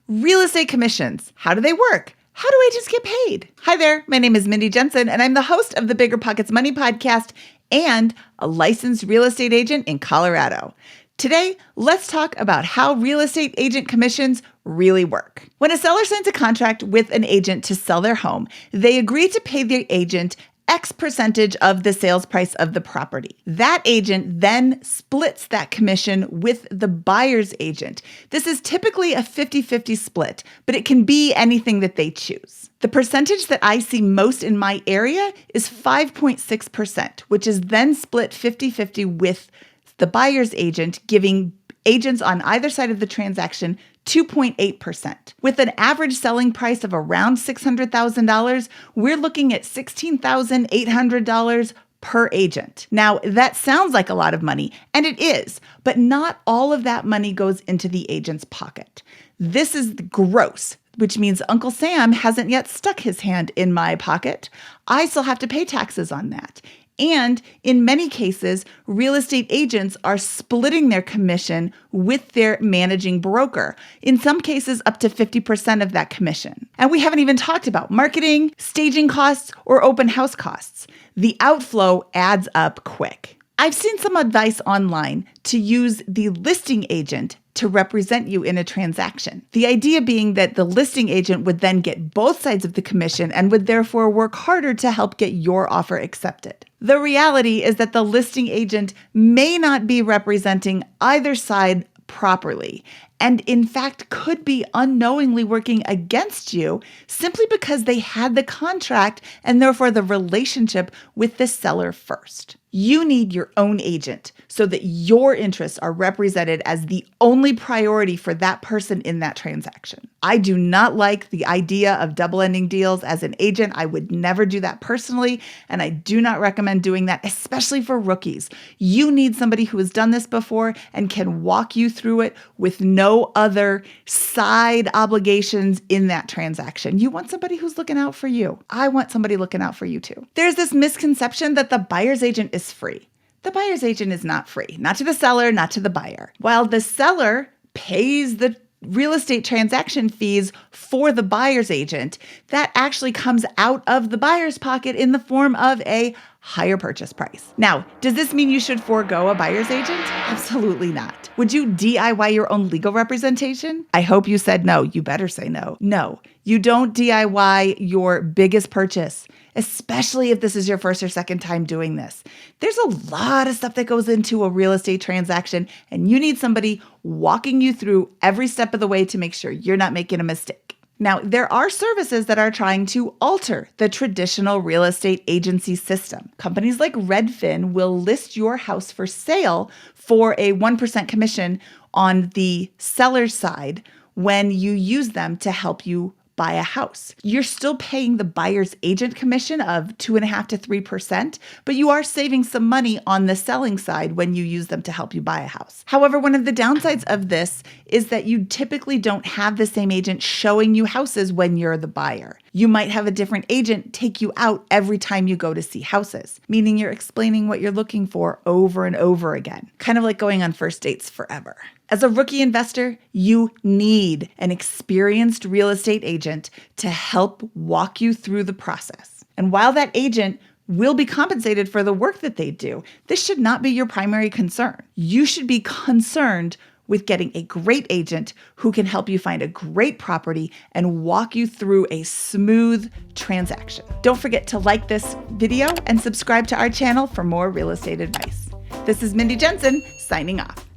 Real estate commissions. How do they work? How do agents get paid? Hi there, my name is Mindy Jensen, and I'm the host of the BiggerPockets Money Podcast and a licensed real estate agent in Colorado. Today, let's talk about how real estate agent commissions really work. When a seller signs a contract with an agent to sell their home, they agree to pay the agent X percentage of the sales price of the property. That agent then splits that commission with the buyer's agent. This is typically a 50-50 split, but it can be anything that they choose. The percentage that I see most in my area is 5.6%, which is then split 50-50 with the buyer's agent, giving agents on either side of the transaction 2.8%. With an average selling price of around $600,000, we're looking at $16,800 per agent. Now, that sounds like a lot of money, and it is, but not all of that money goes into the agent's pocket. This is gross, which means Uncle Sam hasn't yet stuck his hand in my pocket. I still have to pay taxes on that. And in many cases, real estate agents are splitting their commission with their managing broker. In some cases, up to 50% of that commission. And we haven't even talked about marketing, staging costs, or open house costs. The outflow adds up quick. I've seen some advice online to use the listing agent to represent you in a transaction. The idea being that the listing agent would then get both sides of the commission and would therefore work harder to help get your offer accepted. The reality is that the listing agent may not be representing either side properly, and in fact could be unknowingly working against you simply because they had the contract and therefore the relationship with the seller first. You need your own agent so that your interests are represented as the only priority for that person in that transaction. I do not like the idea of double-ending deals as an agent. I would never do that personally, and I do not recommend doing that, especially for rookies. You need somebody who has done this before and can walk you through it with no other side obligations in that transaction. You want somebody who's looking out for you. I want somebody looking out for you too. There's this misconception that the buyer's agent is free. The buyer's agent is not free, not to the seller, not to the buyer. While the seller pays the real estate transaction fees for the buyer's agent, that actually comes out of the buyer's pocket in the form of a higher purchase price. Now, does this mean you should forego a buyer's agent? Absolutely not. Would you DIY your own legal representation? I hope you said no. You better say no. No, you don't DIY your biggest purchase, especially if this is your first or second time doing this. There's a lot of stuff that goes into a real estate transaction, and you need somebody walking you through every step of the way to make sure you're not making a mistake. Now, there are services that are trying to alter the traditional real estate agency system. Companies like Redfin will list your house for sale for a 1% commission on the seller's side when you use them to help you buy a house. You're still paying the buyer's agent commission of 2.5% to 3%, but you are saving some money on the selling side when you use them to help you buy a house. However, one of the downsides of this is that you typically don't have the same agent showing you houses when you're the buyer. You might have a different agent take you out every time you go to see houses, meaning you're explaining what you're looking for over and over again, kind of like going on first dates forever. As a rookie investor, you need an experienced real estate agent to help walk you through the process. And while that agent will be compensated for the work that they do, this should not be your primary concern. You should be concerned with getting a great agent who can help you find a great property and walk you through a smooth transaction. Don't forget to like this video and subscribe to our channel for more real estate advice. This is Mindy Jensen signing off.